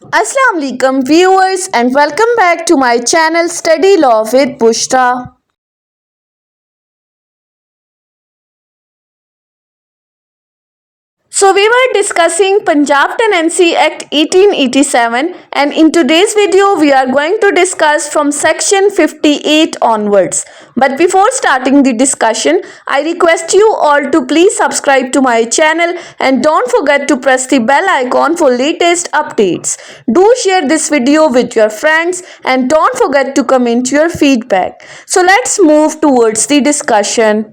Assalamu alaikum viewers and welcome back to my channel Study Law with Bushra. So we were discussing Punjab Tenancy Act 1887 and in today's video we are going to discuss from section 58 onwards. But before starting the discussion, I request you all to please subscribe to my channel and don't forget to press the bell icon for latest updates. Do share this video with your friends and don't forget to comment your feedback. So let's move towards the discussion.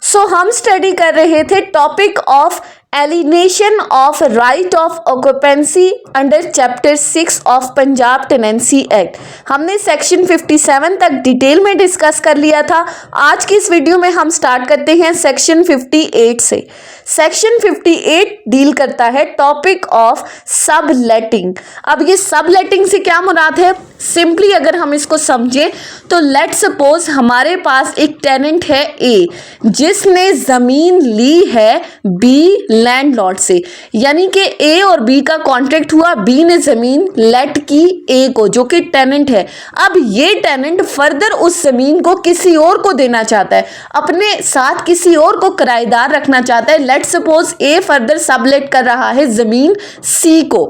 सो हम study कर रहे थे topic of alienation of right of occupancy under chapter 6 of Punjab tenancy act. हमने section 57 तक detail में discuss कर लिया था। आज की इस वीडियो में हम स्टार्ट करते हैं सेक्शन 58 से। सेक्शन 58 डील करता है टॉपिक ऑफ सब लेटिंग। अब ये सब लेटिंग से क्या मुराद है? सिंपली अगर हम इसको समझें तो लेट सपोज हमारे पास एक टेनेंट है ए जिसने जमीन ली है बी लैंडलॉर्ड से, यानी कि ए और बी का कॉन्ट्रैक्ट हुआ, बी ने जमीन लेट की ए को जो कि टेनेंट है। अब ये टेनेंट फर्दर उस जमीन को किसी और को देना चाहता है, अपने साथ किसी और को किराएदार रखना चाहता है। लेट सपोज ए फर्दर सबलेट कर रहा है जमीन सी को।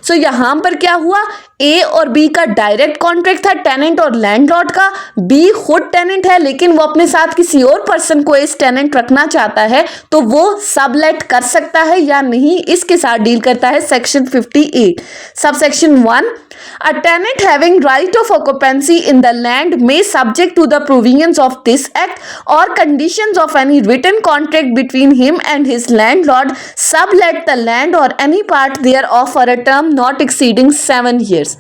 सो यहां पर क्या हुआ, ए और बी का डायरेक्ट कॉन्ट्रैक्ट था टेनेंट और लैंडलॉर्ड का। बी खुद टेनेंट है लेकिन वो अपने साथ किसी और पर्सन को इस टेनेंट रखना चाहता है, तो वो सबलेट कर सकता है या नहीं, इसके साथ डील करता है section 58। Subsection 1, a tenant having right of occupancy in the land may subject to the provisions of this act or conditions of any written contract between him and his landlord sublet the land or any part thereof for a term not exceeding 7 years।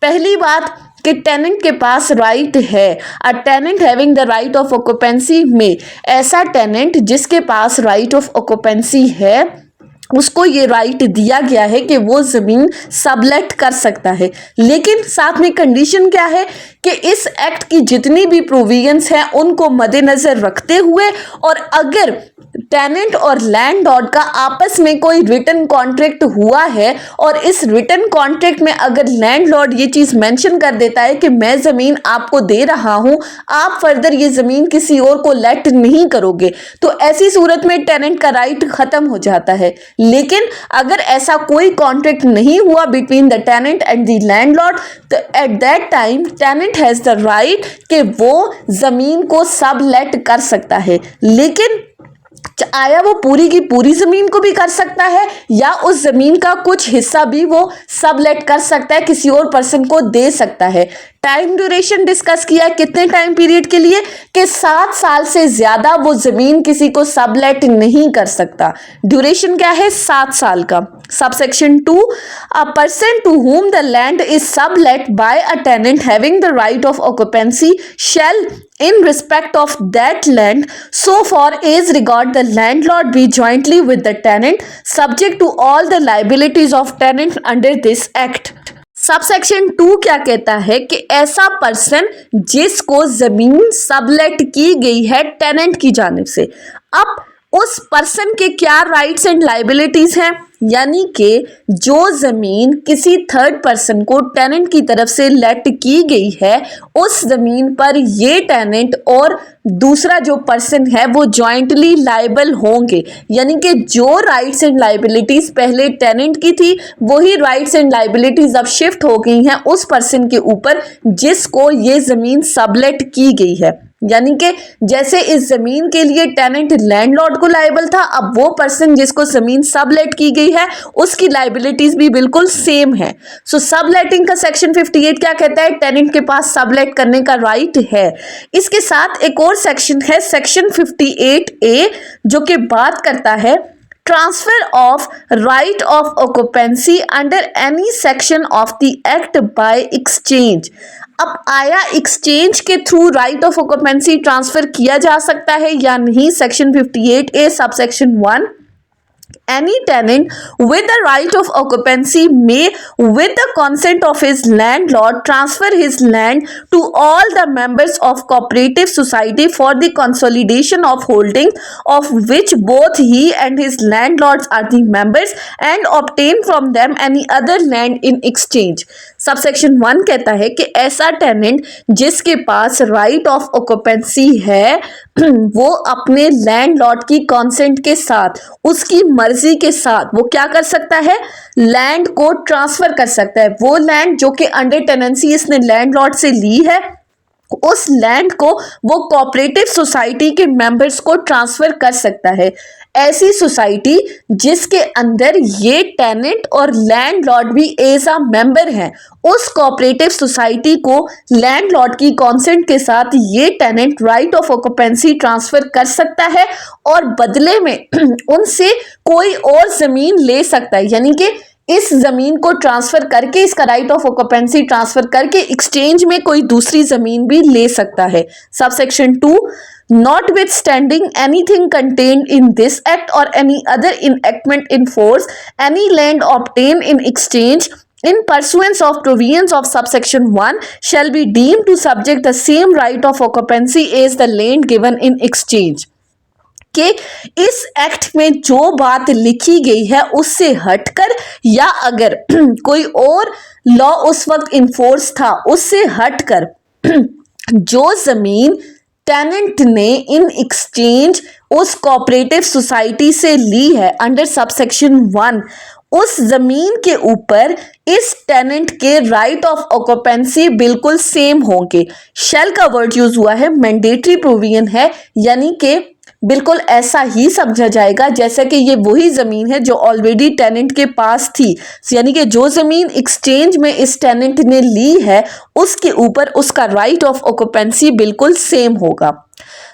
पहली बात कि tenant के पास right है, a tenant having the right of occupancy में, ऐसा tenant जिसके पास right of occupancy है उसको ये राइट दिया गया है कि वो ज़मीन सबलेट कर सकता है। लेकिन साथ में कंडीशन क्या है कि इस एक्ट की जितनी भी प्रोविजंस हैं उनको मद्देनज़र रखते हुए, और अगर टेनेंट और लैंडलॉर्ड का आपस में कोई रिटन कॉन्ट्रैक्ट हुआ है और इस रिटन कॉन्ट्रैक्ट में अगर लैंडलॉर्ड ये चीज़ मेंशन कर देता है कि मैं ज़मीन आपको दे रहा हूँ, आप फर्दर ये ज़मीन किसी और को लेट नहीं करोगे, तो ऐसी सूरत में टेनेंट का राइट ख़त्म हो जाता है। लेकिन अगर ऐसा कोई कॉन्ट्रैक्ट नहीं हुआ between the tenant and the landlord, तो at that time tenant has the right कि वो ज़मीन को सबलेट कर सकता है। लेकिन आया वो पूरी की पूरी जमीन को भी कर सकता है या उस जमीन का कुछ हिस्सा भी वो सबलेट कर सकता है, किसी और पर्सन को दे सकता है। टाइम ड्यूरेशन डिस्कस किया, कितने टाइम पीरियड के लिए कि 7 साल से ज्यादा वो जमीन किसी को सबलेट नहीं कर सकता। ड्यूरेशन क्या है? 7 साल का। Subsection 2, a person to whom the land is sublet by a tenant having the right of occupancy shall in respect of that land so far as regard the landlord be jointly with the tenant subject to all the liabilities of tenant under this act। Subsection 2 क्या कहता है कि ऐसा person जिसको जमीन sublet की गई है टेनेंट की जानिब से, अब उस पर्सन के क्या राइट्स एंड लाइबिलिटीज हैं, यानी कि जो ज़मीन किसी थर्ड पर्सन को टेनेंट की तरफ से लेट की गई है उस ज़मीन पर ये टेनेंट और दूसरा जो पर्सन है वो जॉइंटली लाइबल होंगे, यानी कि जो राइट्स एंड लाइबिलिटीज़ पहले टेनेंट की थी वही राइट्स एंड लाइबिलिटीज़ अब शिफ्ट हो गई हैं उस पर्सन के ऊपर जिसको ये ज़मीन सबलेट की गई है। यानी कि जैसे इस जमीन के लिए टेनेंट लैंडलॉर्ड को लायबल था, अब वो पर्सन जिसको जमीन सबलेट की गई है उसकी लाइबिलिटीज भी बिल्कुल सेम है। सो सबलेटिंग का सेक्शन 58 क्या कहता है? टेनेंट के पास सबलेट करने का राइट है। इसके साथ एक और सेक्शन है सेक्शन 58A जो कि बात करता है transfer of right of occupancy under any section of the act by exchange. अब आया एक्सचेंज के through right of occupancy transfer किया जा सकता है या नहीं? Section 58A subsection 1, any tenant with the right of occupancy may, with the consent of his landlord, transfer his land to all the members of cooperative society for the consolidation of holdings of which both he and his landlords are the members, and obtain from them any other land in exchange. Subsection 1 कहता है कि ऐसा tenant जिसके पास right of occupancy है वो अपने landlord की consent के साथ, उसकी मर्जी के साथ वो क्या कर सकता है, लैंड को ट्रांसफर कर सकता है। वो लैंड जो कि अंडर टेनेंसी इसने लैंडलॉर्ड से ली है, उस लैंड को वो कोऑपरेटिव सोसाइटी के मेंबर्स को ट्रांसफर कर सकता है। ऐसी सोसाइटी जिसके अंदर ये टेनेंट और लैंडलॉर्ड भी एज अ मेंबर हैं, उस कोऑपरेटिव सोसाइटी को लैंडलॉर्ड की कंसेंट के साथ ये tenant right of occupancy transfer कर सकता है और बदले में उनसे कोई और जमीन ले सकता है, यानी कि इस जमीन को ट्रांसफर करके, इसका राइट ऑफ ऑक्यूपेंसी ट्रांसफर करके एक्सचेंज में कोई दूसरी जमीन भी ले सकता है। Subsection 2, notwithstanding anything contained in this act or any other enactment in force, any land obtained in exchange in pursuance of provisions of subsection 1 shall be deemed to subject the same right of occupancy as the land given in exchange। कि इस act में जो बात लिखी गई है उससे हटकर, या अगर कोई और लॉ उस वक्त इन्फोर्स था उससे हटकर जो जमीन टेनेंट ने इन एक्सचेंज उस कोऑपरेटिव सोसाइटी से ली है अंडर सबसेक्शन 1, उस जमीन के ऊपर इस टेनेंट के राइट ऑफ ऑक्यूपेंसी बिल्कुल सेम होंगे। शेल का वर्ड यूज हुआ है, मैंडेटरी प्रोविजन है, यानी कि बिल्कुल ऐसा ही समझा जाएगा जैसे कि ये वही जमीन है जो ऑलरेडी टेनेंट के पास थी, यानी कि जो जमीन एक्सचेंज में इस टेनेंट ने ली है उसके ऊपर उसका राइट ऑफ ऑक्यूपेंसी बिल्कुल सेम होगा।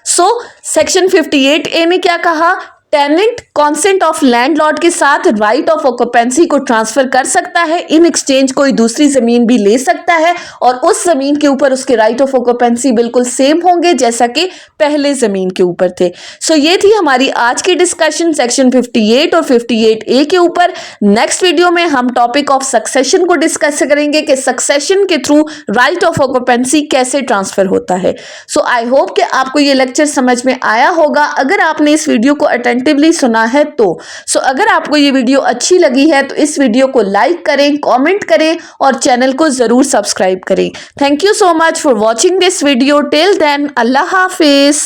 सो सेक्शन 58A ने क्या कहा, टेनेंट कॉन्सेंट ऑफ लैंडलॉर्ड के साथ राइट ऑफ ऑक्यूपेंसी को ट्रांसफर कर सकता है, इन एक्सचेंज कोई दूसरी जमीन भी ले सकता है और उस जमीन के ऊपर उसके राइट ऑफ ऑक्यूपेंसी बिल्कुल सेम होंगे जैसा कि पहले जमीन के ऊपर थे। सो ये थी हमारी आज की डिस्कशन सेक्शन 58 और 58A के ऊपर। नेक्स्ट वीडियो में हम टॉपिक ऑफ सक्सेशन को डिस्कस करेंगे कि सक्सेशन के थ्रू राइट ऑफ ऑक्यूपेंसी कैसे ट्रांसफर होता है। सो आई होप कि आपको ये लेक्चर समझ में आया होगा। अगर आपने इस वीडियो को अटेंटिवली सुना है तो अगर आपको ये वीडियो अच्छी लगी है तो इस वीडियो को लाइक करें, कमेंट करें और चैनल को जरूर सब्सक्राइब करें। Thank you so much for watching this video. Till then, अल्लाह हाफिज।